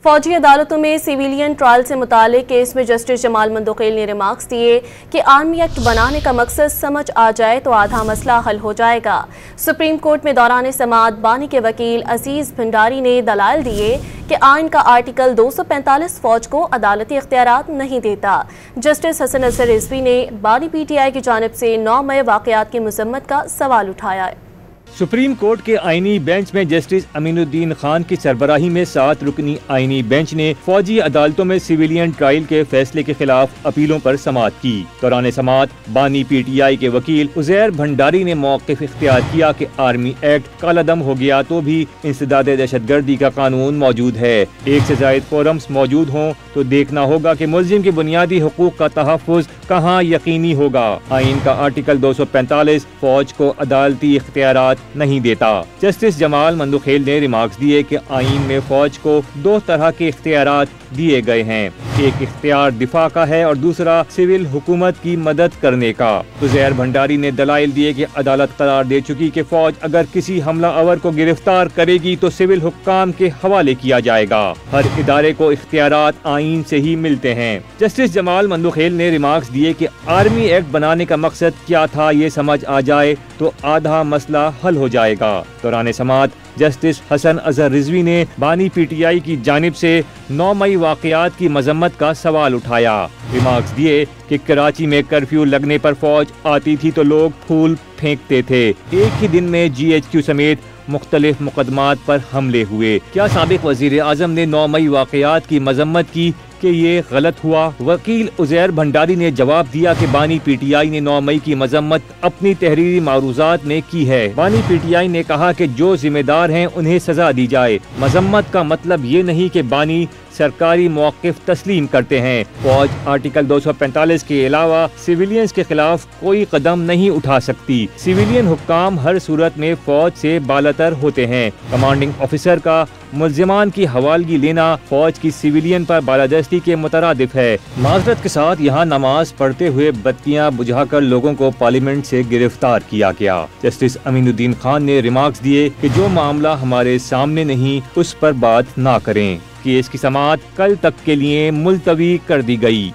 فوجی عدالتوں میں سیویلین ٹرائل سے متعلق کیس میں جسٹس جمال مندوخیل نے ریمارکس دیے کہ آرمی ایکٹ بنانے کا مقصد سمجھ آ جائے تو آدھا مسئلہ حل ہو جائے گا۔ سپریم کورٹ میں دوران سماعت بانی کے وکیل عزیز بھنڈاری نے دلائل دیے کہ آئین کا آرٹیکل 245 فوج کو عدالتی اختیارات نہیں دیتا۔ جسٹس حسن اظہر رضوی نے بانی پی ٹی آئی کی جانب سے 9 مئی واقعات کی مذمت کا سوال اٹھایا ہے۔ سپریم کورٹ کے آئینی بینچ میں جسٹس امین الدین خان کی سربراہی میں 7 رکنی آئینی بینچ نے فوجی عدالتوں میں سیویلین ٹرائل کے فیصلے کے خلاف اپیلوں پر سماعت کی۔ دوران سماعت بانی پی ٹی آئی کے وکیل عزیر بھنڈاری نے موقف اختیار کیا کہ آرمی ایکٹ کالعدم ہو گیا تو بھی انسداد دہشت گردی کا قانون موجود ہے۔ ایک سے زائد فورمز موجود ہوں تو دیکھنا ہوگا کہ ملزم کے بنیادی حقوق کا تحفظ کہاں یقینی ہوگا۔ آئین کا آرٹیکل 245 فوج کو عدالتی اختیارات نہیں دیتا۔ جسٹس جمال مندوخیل نے ریمارکس دیے کہ آئین میں فوج کو 2 طرح کے اختیارات دیے گئے ہیں، ایک اختیار دفاع کا ہے اور دوسرا سول حکومت کی مدد کرنے کا۔ عزیر بھنڈاری نے دلائل دیے کہ عدالت قرار دے چکی کہ فوج اگر کسی حملہ آور کو گرفتار کرے گی تو سول حکام کے حوالے کیا جائے گا۔ ہر ادارے کو اختیارات آئین سے ہی ملتے ہیں۔ جسٹس جمال مندوخیل نے ریمارکس دیے کہ آرمی ایکٹ بنانے کا مقصد کیا تھا یہ سمجھ آ جائے تو آدھا مسئلہ حل ہو جائے گا۔ دوران سماعت جسٹس حسن اظہر رضوی نے بانی پی ٹی آئی کی جانب سے 9 مئی واقعات کی مذمت کا سوال اٹھایا۔ ریمارکس دیے کہ کراچی میں کرفیو لگنے پر فوج آتی تھی تو لوگ پھول پھینکتے تھے۔ ایک ہی دن میں جی ایچ کیو سمیت مختلف مقدمات پر حملے ہوئے۔ کیا سابق وزیر اعظم نے 9 مئی واقعات کی مذمت کی کہ یہ غلط ہوا؟ وکیل عزیر بھنڈاری نے جواب دیا کہ بانی پی ٹی آئی نے 9 مئی کی مذمت اپنی تحریری معروضات میں کی ہے۔ بانی پی ٹی آئی نے کہا کہ جو ذمہ دار ہیں انہیں سزا دی جائے۔ مذمت کا مطلب یہ نہیں کہ بانی سرکاری موقف تسلیم کرتے ہیں۔ فوج آرٹیکل 245 کے علاوہ سیویلینز کے خلاف کوئی قدم نہیں اٹھا سکتی۔ سیویلین حکام ہر صورت میں فوج سے بالاتر ہوتے ہیں۔ کمانڈنگ آفیسر کا ملزمان کی حوالگی لینا فوج کی سیویلین پر بالادستی کے مترادف ہے۔ معذرت کے ساتھ یہاں نماز پڑھتے ہوئے بتیاں بجھا کر لوگوں کو پارلیمنٹ سے گرفتار کیا گیا۔ جسٹس امین الدین خان نے ریمارکس دیے کہ جو معاملہ ہمارے سامنے نہیں اس پر بات نہ کریں۔ کیس کی سماعت کل تک کے لیے ملتوی کر دی گئی۔